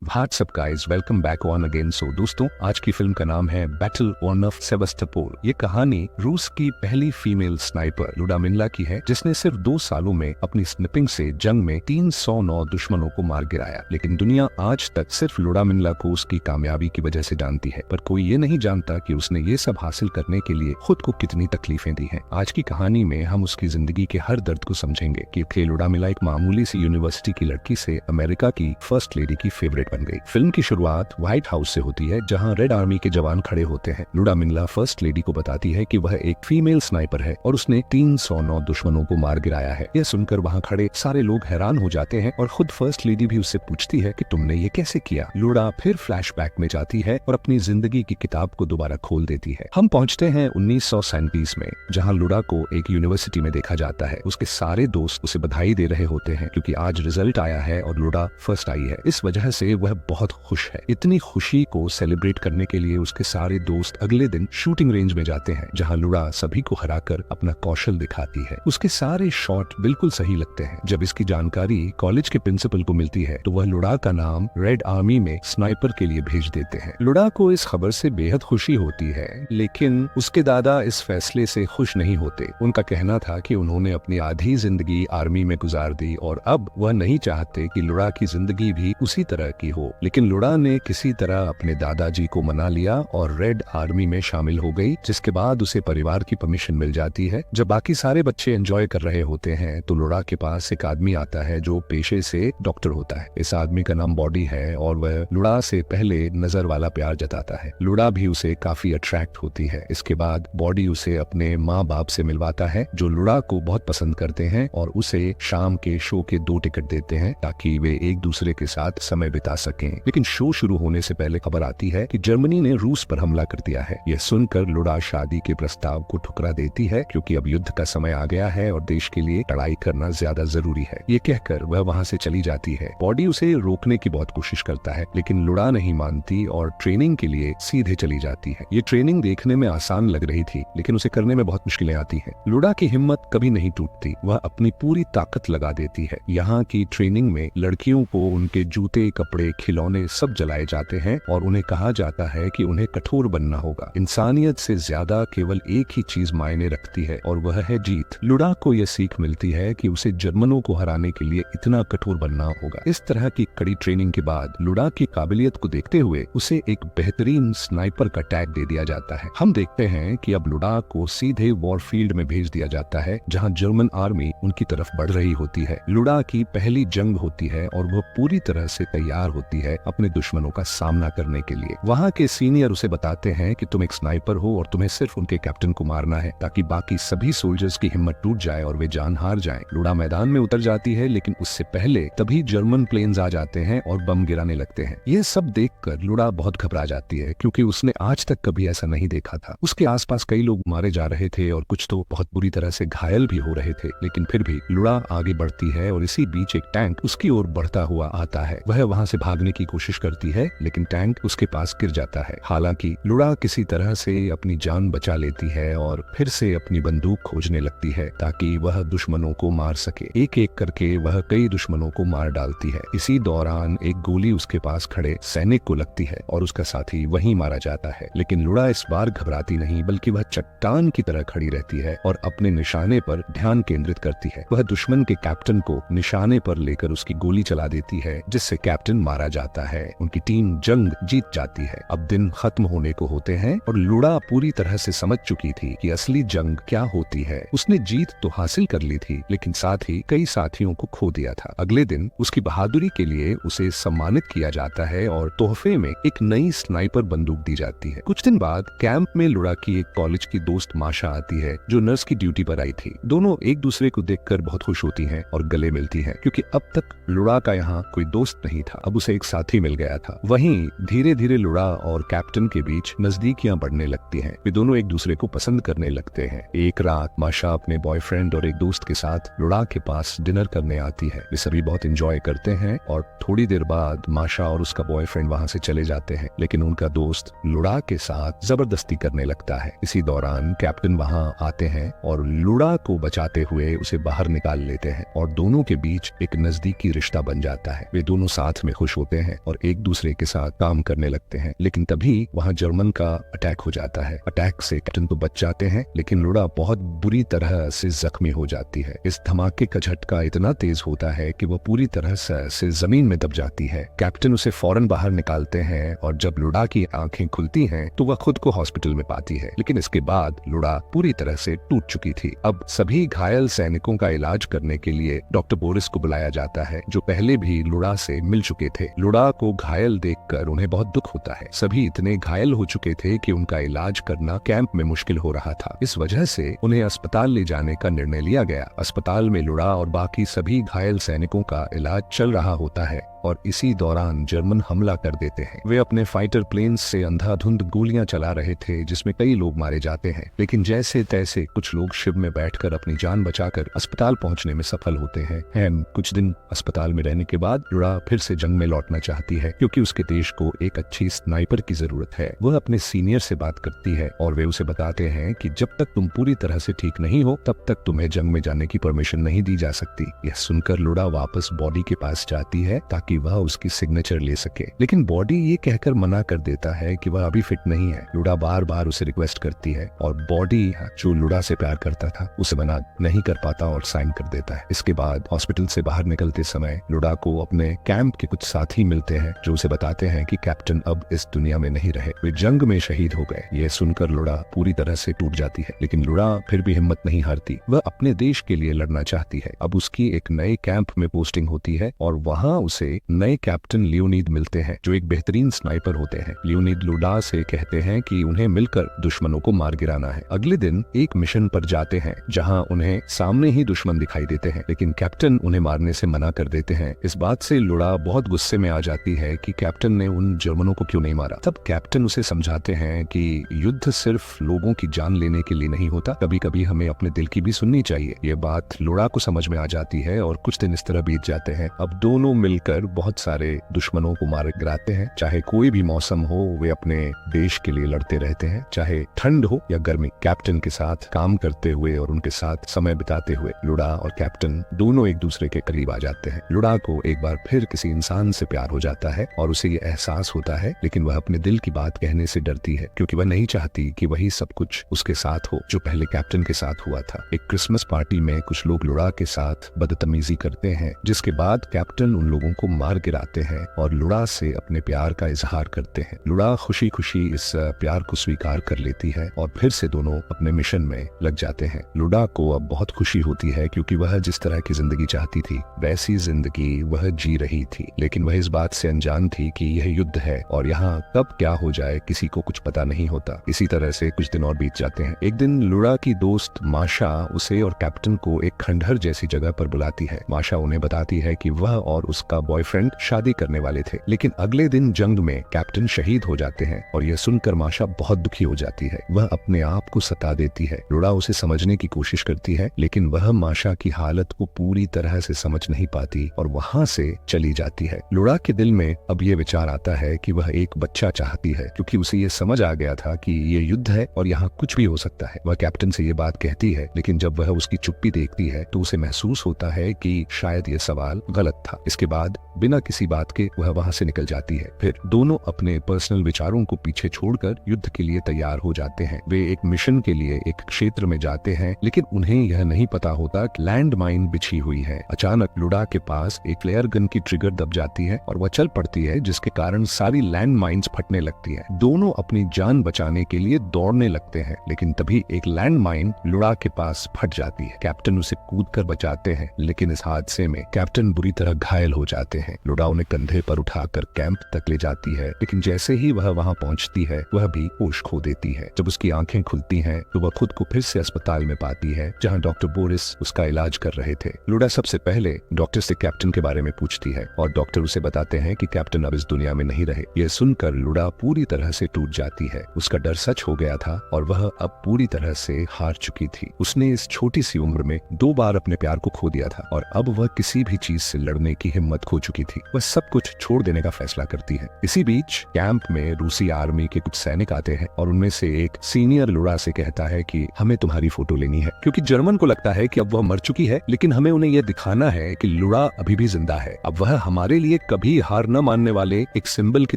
What's up guys, welcome back one again. So दोस्तों, आज की फिल्म का नाम है बैटल ऑफ सेवास्टोपोल। ये कहानी रूस की पहली फीमेल स्नाइपर लुडामिला की है, जिसने सिर्फ 2 सालों में अपनी स्निपिंग से जंग में 309 दुश्मनों को मार गिराया। लेकिन दुनिया आज तक सिर्फ लुडामिला को उसकी कामयाबी की वजह से जानती है, पर कोई ये नहीं जानता कि उसने ये सब हासिल करने के लिए खुद को कितनी तकलीफें दी हैं। आज की कहानी में हम उसकी जिंदगी के हर दर्द को समझेंगे कि लुडामिला एक मामूली सी यूनिवर्सिटी की लड़की से अमेरिका की फर्स्ट लेडी की फेवरेट बन गई। फिल्म की शुरुआत व्हाइट हाउस से होती है, जहां रेड आर्मी के जवान खड़े होते हैं। लुडामिला फर्स्ट लेडी को बताती है कि वह एक फीमेल स्नाइपर है और उसने 309 दुश्मनों को मार गिराया है। यह सुनकर वहां खड़े सारे लोग हैरान हो जाते हैं और खुद फर्स्ट लेडी भी उससे पूछती है कि तुमने ये कैसे किया। लुडा फिर फ्लैशबैक में जाती है और अपनी जिंदगी की किताब को दोबारा खोल देती है। हम पहुंचते हैं 1937 में, जहां लुडा को एक यूनिवर्सिटी में देखा जाता है। उसके सारे दोस्त उसे बधाई दे रहे होते हैं क्योंकि आज रिजल्ट आया है और लुडा फर्स्ट आई है। इस वजह से वह बहुत खुश है। इतनी खुशी को सेलिब्रेट करने के लिए उसके सारे दोस्त अगले दिन शूटिंग रेंज में जाते हैं, जहां लुडा सभी को हराकर अपना कौशल दिखाती है। उसके सारे शॉट बिल्कुल सही लगते हैं। जब इसकी जानकारी कॉलेज के प्रिंसिपल को मिलती है तो वह लुडा का नाम रेड आर्मी में स्नाइपर के लिए भेज देते हैं। लुडा को इस खबर से बेहद खुशी होती है, लेकिन उसके दादा इस फैसले से खुश नहीं होते। उनका कहना था कि उन्होंने अपनी आधी जिंदगी आर्मी में गुजार दी और अब वह नहीं चाहते कि लुडा की जिंदगी भी उसी तरह की हो। लेकिन लुडा ने किसी तरह अपने दादाजी को मना लिया और रेड आर्मी में शामिल हो गई, जिसके बाद उसे परिवार की परमिशन मिल जाती है। जब बाकी सारे बच्चे एंजॉय कर रहे होते हैं तो लुडा के पास एक आदमी आता है जो पेशे से डॉक्टर होता है। इस आदमी का नाम बॉडी है और वह लुडा से पहले नजर वाला प्यार जताता है। लुडा भी उसे काफी अट्रैक्ट होती है। इसके बाद बॉडी उसे अपने माँ बाप से मिलवाता है, जो लुडा को बहुत पसंद करते हैं और उसे शाम के शो के 2 टिकट देते हैं ताकि वे एक दूसरे के साथ समय बिता सकें। लेकिन शो शुरू होने से पहले खबर आती है कि जर्मनी ने रूस पर हमला कर दिया है। यह सुनकर लुडा शादी के प्रस्ताव को ठुकरा देती है क्योंकि अब युद्ध का समय आ गया है और देश के लिए लड़ाई करना ज्यादा जरूरी है। ये कहकर वह वहां से चली जाती है। बॉडी उसे रोकने की बहुत कोशिश करता है, लेकिन लुडा नहीं मानती और ट्रेनिंग के लिए सीधे चली जाती है। ये ट्रेनिंग देखने में आसान लग रही थी, लेकिन उसे करने में बहुत मुश्किलें आती हैं। लुडा की हिम्मत कभी नहीं टूटती। वह अपनी पूरी ताकत लगा देती है। यहाँ की ट्रेनिंग में लड़कियों को उनके जूते, कपड़े, खिलौने सब जलाए जाते हैं और उन्हें कहा जाता है कि उन्हें कठोर बनना होगा। इंसानियत से ज्यादा केवल एक ही चीज मायने रखती है और वह है जीत। लुडा को यह सीख मिलती है कि उसे जर्मनों को हराने के लिए इतना कठोर बनना होगा। इस तरह की कड़ी ट्रेनिंग के बाद लुडा की काबिलियत को देखते हुए उसे एक बेहतरीन स्नाइपर का टैग दे दिया जाता है। हम देखते हैं कि अब लुडा को सीधे वॉरफील्ड में भेज दिया जाता है, जहाँ जर्मन आर्मी उनकी तरफ बढ़ रही होती है। लुडा की पहली जंग होती है और वह पूरी तरह से तैयार होती है अपने दुश्मनों का सामना करने के लिए। वहाँ के सीनियर उसे बताते हैं कि तुम एक स्नाइपर हो और तुम्हें सिर्फ उनके कैप्टन को मारना है ताकि बाकी सभी सोल्जर्स की हिम्मत टूट जाए और वे जान हार जाएं। लुडा मैदान में उतर जाती है, लेकिन उससे पहले तभी जर्मन प्लेन्स आ जाते हैं और बम गिराने लगते हैं। ये सब देखकर लुडा बहुत घबरा जाती है क्योंकि उसने आज तक कभी ऐसा नहीं देखा था। उसके आसपास कई लोग मारे जा रहे थे और कुछ तो बहुत बुरी तरह से घायल भी हो रहे थे, लेकिन फिर भी लुडा आगे बढ़ती है और इसी बीच एक टैंक उसकी ओर बढ़ता हुआ आता है। वह वहां से भागने की कोशिश करती है, लेकिन टैंक उसके पास गिर जाता है। हालांकि लुडा किसी तरह से अपनी जान बचा लेती है और फिर से अपनी बंदूक खोजने लगती है ताकि वह दुश्मनों को मार सके। एक एक करके वह कई दुश्मनों को मार डालती है। इसी दौरान एक गोली उसके पास खड़े सैनिक को लगती है और उसका साथी वहीं मारा जाता है। लेकिन लुडा इस बार घबराती नहीं, बल्कि वह चट्टान की तरह खड़ी रहती है और अपने निशाने पर ध्यान केंद्रित करती है। वह दुश्मन के कैप्टन को निशाने पर लेकर उसकी गोली चला देती है, जिससे कैप्टन मारा जाता है। उनकी टीम जंग जीत जाती है। अब दिन खत्म होने को होते हैं और लुडा पूरी तरह से समझ चुकी थी कि असली जंग क्या होती है। उसने जीत तो हासिल कर ली थी, लेकिन साथ ही कई साथियों को खो दिया था। अगले दिन उसकी बहादुरी के लिए उसे सम्मानित किया जाता है और तोहफे में एक नई स्नाइपर बंदूक दी जाती है। कुछ दिन बाद कैंप में लुडा की एक कॉलेज की दोस्त माशा आती है, जो नर्स की ड्यूटी पर आई थी। दोनों एक दूसरे को देखकर बहुत खुश होती हैं और गले मिलती हैं, क्योंकि अब तक लुडा का यहाँ कोई दोस्त नहीं था। अब उसे एक साथी मिल गया था। वहीं धीरे धीरे लुडा और कैप्टन के बीच नजदीकियां बढ़ने लगती हैं। वे दोनों एक दूसरे को पसंद करने लगते हैं। एक रात माशा अपने बॉयफ्रेंड और एक दोस्त के साथ लुडा के पास डिनर करने आती है। वे सभी बहुत एंजॉय करते हैं और थोड़ी देर बाद माशा और उसका बॉयफ्रेंड वहां से चले जाते हैं, लेकिन उनका दोस्त लुडा के साथ जबरदस्ती करने लगता है। इसी दौरान कैप्टन वहां आते हैं और लुडा को बचाते हुए उसे बाहर निकाल लेते हैं और दोनों के बीच एक नजदीकी रिश्ता बन जाता है। वे दोनों साथ में खुश होते हैं और एक दूसरे के साथ काम करने लगते हैं। लेकिन तभी वहाँ जर्मन का अटैक हो जाता है। अटैक से कैप्टन तो बच जाते हैं, लेकिन लुड़ा बहुत बुरी तरह से जख्मी हो जाती है। इस धमाके का झटका इतना तेज होता है कि वो पूरी तरह से जमीन में दब जाती है। कैप्टन उसे फौरन बाहर निकालते हैं और जब लुड़ा की आंखें खुलती हैं तो वह खुद को हॉस्पिटल में पाती है। लेकिन इसके बाद लुड़ा पूरी तरह से टूट चुकी थी। अब सभी घायल सैनिकों का इलाज करने के लिए डॉक्टर बोरिस को बुलाया जाता है, जो पहले भी लुड़ा से मिल चुके थे। लुड़ा को घायल देखकर उन्हें बहुत दुख होता है। सभी इतने घायल हो चुके थे कि उनका इलाज करना कैंप में मुश्किल हो रहा था। इस वजह से उन्हें अस्पताल ले जाने का निर्णय लिया गया। अस्पताल में लुड़ा और बाकी सभी घायल सैनिकों का इलाज चल रहा होता है और इसी दौरान जर्मन हमला कर देते हैं। वे अपने फाइटर प्लेन्स से अंधाधुंध गोलियां चला रहे थे, जिसमें कई लोग मारे जाते हैं। लेकिन जैसे तैसे कुछ लोग शिप में बैठकर अपनी जान बचाकर अस्पताल पहुंचने में सफल होते हैं। कुछ दिन अस्पताल में रहने के बाद लुड़ा फिर से जंग में लौटना चाहती है, क्योंकि उसके देश को एक अच्छी स्नाइपर की जरूरत है। वह अपने सीनियर से बात करती है और वे उसे बताते हैं कि जब तक तुम पूरी तरह से ठीक नहीं हो तब तक तुम्हें जंग में जाने की परमिशन नहीं दी जा सकती। यह सुनकर लुड़ा वापस बॉडी के पास जाती है ताकि वह उसकी सिग्नेचर ले सके, लेकिन बॉडी ये कहकर मना कर देता है कि वह अभी फिट नहीं है। लुड़ा बार बार उसे रिक्वेस्ट करती है और बॉडी, जो लुड़ा से प्यार करता था, उसे मना नहीं कर पाता और साइन कर देता है। इसके बाद हॉस्पिटल से बाहर निकलते समय लुड़ा को अपने कैंप के कुछ साथी मिलते हैं, जो उसे बताते हैं कि कैप्टन अब इस दुनिया में नहीं रहे, वे जंग में शहीद हो गए। यह सुनकर लुड़ा पूरी तरह से टूट जाती है, लेकिन लुड़ा फिर भी हिम्मत नहीं हारती। वह अपने देश के लिए लड़ना चाहती है। अब उसकी एक नए कैंप में पोस्टिंग होती है और वहाँ उसे नए कैप्टन लियोनीद मिलते हैं, जो एक बेहतरीन स्नाइपर होते हैं। लियोनीद लुड़ा से कहते हैं कि उन्हें मिलकर दुश्मनों को मार गिराना है। अगले दिन एक मिशन पर जाते हैं, जहां उन्हें सामने ही दुश्मन दिखाई देते हैं, लेकिन कैप्टन उन्हें मारने से मना कर देते हैं। इस बात से लुड़ा बहुत गुस्से में आ जाती है कि कैप्टन ने उन जर्मनों को क्यों नहीं मारा। तब कैप्टन उसे समझाते हैं कि युद्ध सिर्फ लोगों की जान लेने के लिए नहीं होता, कभी कभी हमें अपने दिल की भी सुननी चाहिए। ये बात लुड़ा को समझ में आ जाती है और कुछ दिन इस तरह बीत जाते हैं। अब दोनों मिलकर बहुत सारे दुश्मनों को मार गिराते हैं। चाहे कोई भी मौसम हो, वे अपने देश के लिए लड़ते रहते हैं, चाहे ठंड हो या गर्मी। कैप्टन के साथ काम करते हुए और उनके साथ समय बिताते हुए लुड़ा और कैप्टन दोनों एक दूसरे के करीब आ जाते हैं। लुड़ा को एक बार फिर किसी इंसान से प्यार हो जाता है और उसे ये एहसास होता है, लेकिन वह अपने दिल की बात कहने से डरती है, क्योंकि वह नहीं चाहती कि वही सब कुछ उसके साथ हो जो पहले कैप्टन के साथ हुआ था। एक क्रिसमस पार्टी में कुछ लोग लुड़ा के साथ बदतमीजी करते हैं, जिसके बाद कैप्टन उन लोगों को मार गिराते हैं और लुड़ा से अपने प्यार का इजहार करते हैं। लुड़ा खुशी खुशी इस प्यार को स्वीकार कर लेती है और फिर से दोनों अपने मिशन में लग जाते हैं। लुड़ा को अब बहुत खुशी होती है, क्योंकि वह जिस तरह की जिंदगी चाहती थी वैसी जिंदगी वह जी रही थी, लेकिन वह इस बात से अनजान थी कि यह युद्ध है और यहाँ कब क्या हो जाए किसी को कुछ पता नहीं होता। इसी तरह से कुछ दिन और बीत जाते हैं। एक दिन लुड़ा की दोस्त माशा उसे और कैप्टन को एक खंडहर जैसी जगह पर बुलाती है। माशा उन्हें बताती है कि वह और उसका बॉयफ्रेंड शादी करने वाले थे, लेकिन अगले दिन जंग में कैप्टन शहीद हो जाते हैं और यह सुनकर माशा बहुत दुखी हो जाती है। वह अपने आप को सता देती है। लुड़ा उसे समझने की कोशिश करती है, लेकिन वह माशा की हालत को पूरी तरह से समझ नहीं पाती और वहाँ से चली जाती है। लुड़ा के दिल में अब ये विचार आता है कि वह एक बच्चा चाहती है, क्योंकि उसे ये समझ आ गया था कि ये युद्ध है और यहाँ कुछ भी हो सकता है। वह कैप्टन से ये बात कहती है, लेकिन जब वह उसकी चुप्पी देखती है तो उसे महसूस होता है कि शायद ये सवाल गलत था। इसके बाद बिना किसी बात के वह वहाँ से निकल जाती है। फिर दोनों अपने पर्सनल विचारों को पीछे छोड़कर युद्ध के लिए तैयार हो जाते हैं। वे एक मिशन के लिए एक क्षेत्र में जाते हैं, लेकिन उन्हें यह नहीं पता होता कि लैंड माइन बिछी हुई है। अचानक लुड़ा के पास एक फ्लेयर गन की ट्रिगर दब जाती है और वह चल पड़ती है, जिसके कारण सारी लैंड माइन्स फटने लगती है। दोनों अपनी जान बचाने के लिए दौड़ने लगते हैं, लेकिन तभी एक लैंड माइन लुड़ा के पास फट जाती है। कैप्टन उसे कूदकर बचाते हैं, लेकिन इस हादसे में कैप्टन बुरी तरह घायल हो जाते हैं। लुड़ा उन्हें कंधे पर उठाकर कैंप तक ले जाती है, लेकिन जैसे ही वह वहां पहुंचती है वह भी होश खो देती है। जब उसकी आंखें खुलती हैं तो वह खुद को फिर से अस्पताल में पाती है, जहां डॉक्टर बोरिस उसका इलाज कर रहे थे। लुड़ा सबसे पहले डॉक्टर से कैप्टन के बारे में पूछती है और डॉक्टर उसे बताते हैं कि कैप्टन अब इस दुनिया में नहीं रहे। यह सुनकर लुड़ा पूरी तरह से टूट जाती है। उसका डर सच हो गया था और वह अब पूरी तरह से हार चुकी थी। उसने इस छोटी सी उम्र में 2 बार अपने प्यार को खो दिया था और अब वह किसी भी चीज से लड़ने की हिम्मत खो चुकी चुकी थी। वह सब कुछ छोड़ देने का फैसला करती है। इसी बीच कैंप में रूसी आर्मी के कुछ सैनिक आते हैं और उनमें से एक सीनियर लुड़ा से कहता है कि हमें तुम्हारी फोटो लेनी है, क्योंकि जर्मन को लगता है कि अब वह मर चुकी है, लेकिन हमें उन्हें यह दिखाना है कि लुड़ा अभी भी जिंदा है। अब वह हमारे लिए कभी हार न मानने वाले एक सिंबल की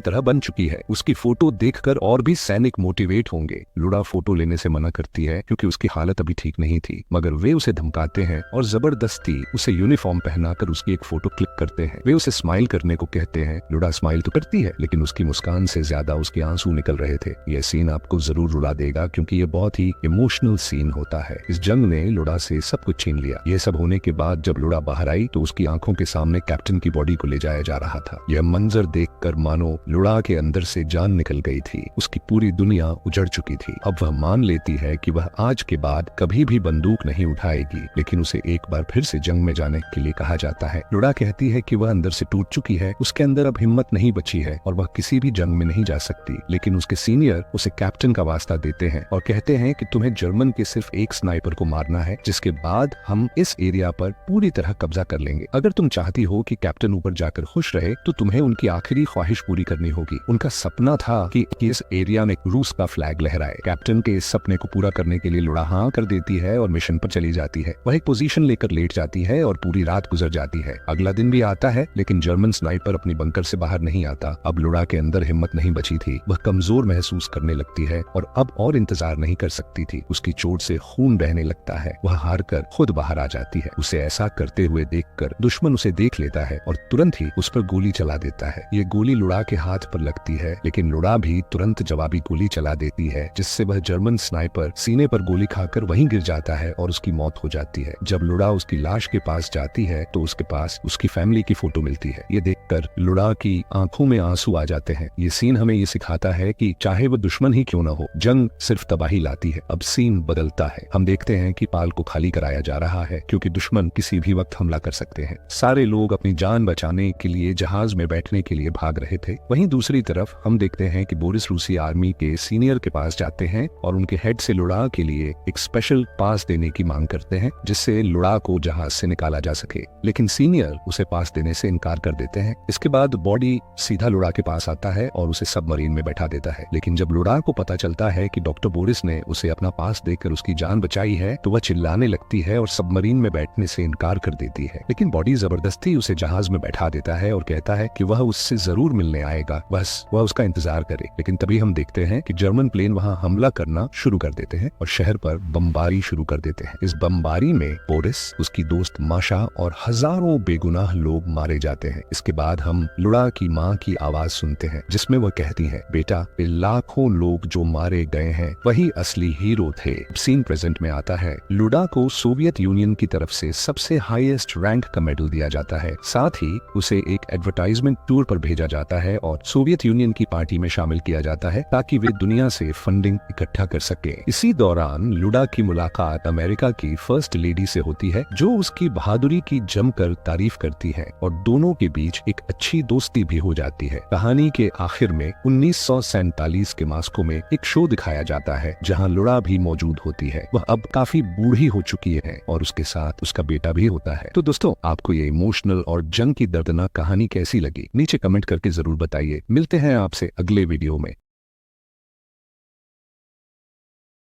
तरह बन चुकी है। उसकी फोटो देखकर और भी सैनिक मोटिवेट होंगे। लुड़ा फोटो लेने से मना करती है क्योंकि उसकी हालत अभी ठीक नहीं थी, मगर वे उसे धमकाते हैं और जबरदस्ती उसे यूनिफॉर्म पहनाकर उसकी एक फोटो क्लिक करते हैं। वे उसे स्माइल करने को कहते हैं। लुड़ा स्माइल तो करती है, लेकिन उसकी मुस्कान से ज्यादा उसके आंसू निकल रहे थे। यह सीन आपको जरूर रुला देगा क्योंकि यह बहुत ही इमोशनल सीन होता है। इस जंग ने लुड़ा से सब कुछ छीन लिया। यह सब होने के बाद जब लुड़ा बाहर आई तो उसकी आंखों के सामने कैप्टन की बॉडी को ले जाया जा रहा था। यह मंजर देखकर मानो लुड़ा के अंदर से जान निकल गई थी। उसकी पूरी दुनिया उजड़ चुकी थी। अब वह मान लेती है कि वह आज के बाद कभी भी बंदूक नहीं उठाएगी, लेकिन उसे एक बार फिर से जंग में जाने के लिए कहा जाता है। लुड़ा कहती है कि वह अंदर से टूट चुकी है, उसके अंदर अब हिम्मत नहीं बची है और वह किसी भी जंग में नहीं जा सकती। लेकिन उसके सीनियर उसे कैप्टन का वास्ता देते हैं और कहते हैं कि तुम्हें जर्मन के सिर्फ एक स्नाइपर को मारना है, जिसके बाद हम इस एरिया पर पूरी तरह कब्जा कर लेंगे। अगर तुम चाहती हो कि कैप्टन ऊपर जाकर खुश रहे तो तुम्हें उनकी आखिरी ख्वाहिश पूरी करनी होगी। उनका सपना था कि इस एरिया में रूस का फ्लैग लहराए। कैप्टन के इस सपने को पूरा करने के लिए लुड़ा हाँ कर देती है और मिशन पर चली जाती है। वह एक पोजीशन लेकर लेट जाती है और पूरी रात गुजर जाती है। अगला दिन भी आता है, लेकिन जर्मन स्नाइपर अपनी बंकर से बाहर नहीं आता। अब लुड़ा के अंदर हिम्मत नहीं बची थी। वह कमजोर महसूस करने लगती है और अब और इंतजार नहीं कर सकती थी। उसकी चोट से खून बहने लगता है। वह हार कर खुद बाहर आ जाती है। उसे ऐसा करते हुए देखकर दुश्मन उसे देख लेता है और तुरंत ही उस पर गोली चला देता है। ये गोली लुड़ा के हाथ पर लगती है, लेकिन लुड़ा भी तुरंत जवाबी गोली चला देती है, जिससे वह जर्मन स्नाइपर सीने पर गोली खाकर वहीं गिर जाता है और उसकी मौत हो जाती है। जब लुड़ा उसकी लाश के पास जाती है तो उसके पास उसकी फैमिली की फोटो मिलती है। ये देखकर लुड़ा की आंखों में आंसू आ जाते हैं। ये सीन हमें ये सिखाता है कि चाहे वो दुश्मन ही क्यों न हो, जंग सिर्फ तबाही लाती है। अब सीन बदलता है। हम देखते हैं कि पाल को खाली कराया जा रहा है क्योंकि दुश्मन किसी भी वक्त हमला कर सकते हैं। सारे लोग अपनी जान बचाने के लिए जहाज में बैठने के लिए भाग रहे थे। वहीं दूसरी तरफ हम देखते हैं कि बोरिस रूसी आर्मी के सीनियर के पास जाते हैं और उनके हेड से लुड़ा के लिए एक स्पेशल पास देने की मांग करते हैं, जिससे लुड़ा को जहाज से निकाला जा सके। लेकिन सीनियर उसे पास देने से इनकार कर देते हैं। इसके बाद बॉडी सीधा लुड़ा के पास आता है और उसे सबमरीन में बैठा देता है। लेकिन जब लुड़ा को पता चलता है कि डॉक्टर बोरिस ने उसे अपना पास देकर उसकी जान बचाई है तो वह चिल्लाने लगती है और सबमरीन में बैठने से इनकार कर देती है। लेकिन बॉडी जबरदस्ती उसे जहाज में बैठा देता है और कहता है कि वह उससे जरूर मिलने आएगा, बस वह उसका इंतजार करे। लेकिन तभी हम देखते हैं कि जर्मन प्लेन वहां हमला करना शुरू कर देते हैं और शहर पर बमबारी शुरू कर देते हैं। इस बमबारी में बोरिस, उसकी दोस्त माशा और हजारों बेगुनाह लोग मारे जाते हैं। इसके बाद हम लुड़ा की माँ की आवाज सुनते हैं, जिसमें वह कहती है, बेटा वे लाखों लोग जो मारे गए हैं वही असली हीरो थे। सीन प्रेजेंट में आता है। लुड़ा को सोवियत यूनियन की तरफ से सबसे हाईएस्ट रैंक का मेडल दिया जाता है। साथ ही उसे एक एडवर्टाइजमेंट टूर पर भेजा जाता है और सोवियत यूनियन की पार्टी में शामिल किया जाता है ताकि वे दुनिया से फंडिंग इकट्ठा कर सके। इसी दौरान लुड़ा की मुलाकात अमेरिका की फर्स्ट लेडी से होती है, जो उसकी बहादुरी की जमकर तारीफ करती है और दोनों के बीच एक अच्छी दोस्ती भी हो जाती है। कहानी के आखिर में 1947 के मास्को में एक शो दिखाया जाता है जहां लुड़ा भी मौजूद होती है। वह अब काफी बूढ़ी हो चुकी है और उसके साथ उसका बेटा भी होता है। तो दोस्तों, आपको ये इमोशनल और जंग की दर्दनाक कहानी कैसी लगी नीचे कमेंट करके जरूर बताइए। मिलते हैं आपसे अगले वीडियो में।